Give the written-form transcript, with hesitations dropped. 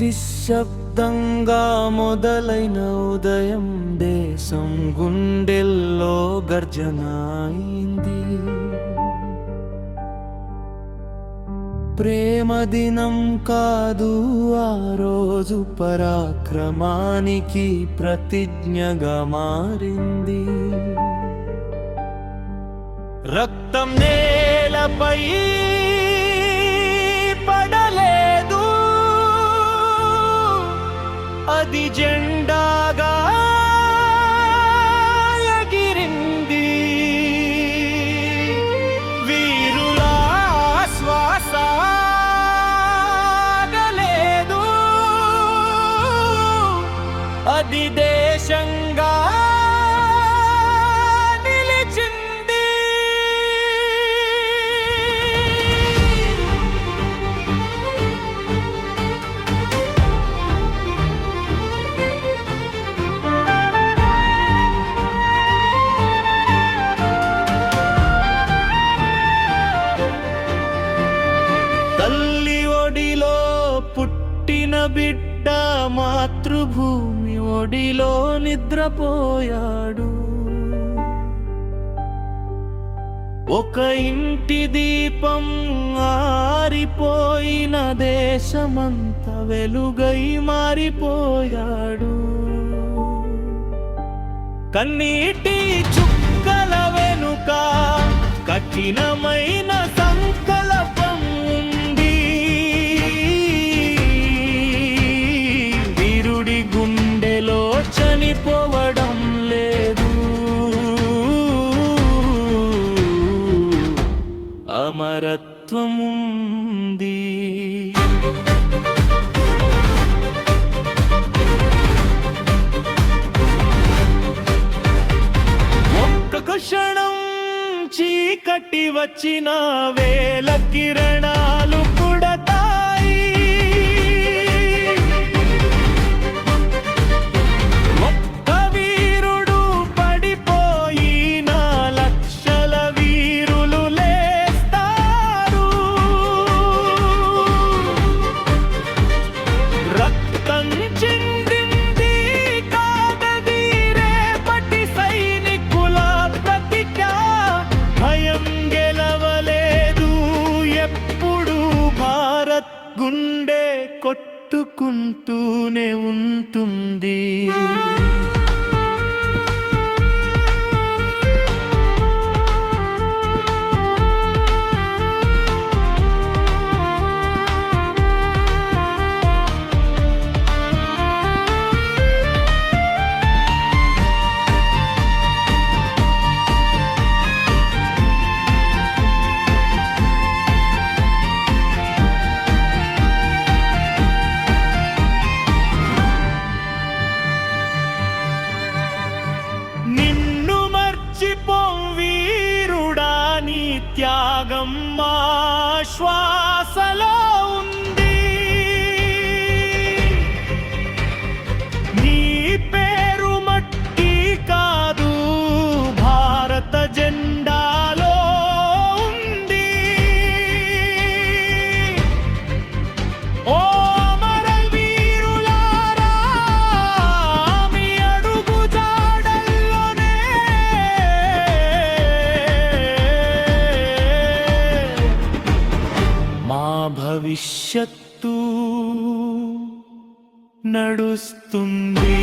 నిశ్శబ్దంగా మొదలైన ఉదయం దేశం గుండెల్లో గర్జన అయింది. ప్రేమ దినం కాదు ఆ రోజు, పరాక్రమానికి ప్రతిజ్ఞగా మారింది. రక్తం నేలపై పడలేదు, అది జెండాగా ఎగిరింది. వీరుల శ్వాస ఆగలేదు, అది దేశంగా నిలిచింది. తల్లి ఒడిలో పుట్టిన బిడ్డ మాతృభూమి ఒడిలో నిద్రపోయాడు. ఒక ఇంటి దీపం ఆరిపోయిన దేశమంత వెలుగై మారిపోయాడు. కన్నీటి చుక్కల వెనుక కఠినమైన సంకల్పం ఉంది. వీరుడి గుండెలో చనిపోవడం లేదు, అమరత్వం ఉంది. ఒక్క క్షణం చీకటి వచ్చిన వేల కిరణాలు పుడతాయి. ఒక్క వీరుడు పడిపోయిన లక్షల వీరులు లేస్తారు. రక్తం చిందింది కాదది రేపటి సైనికుల ప్రతిజ్ఞ. భయం గెలవలేదు ఎప్పుడు, భారత్ గుండె కొట్టుకుంటూనే ఉంటుంది. నిన్ను మర్చిపోం వీరుడా, నీ త్యాగం మా శ్వాసలో ఉంది. నీ పేరు మట్టి కాదు, భారత జెండాలో ఉంది. ఓ అమర వీరులారా, మీ అడుగు జాడల్లోనే మా భవిష్యత్తు నడుస్తుంది.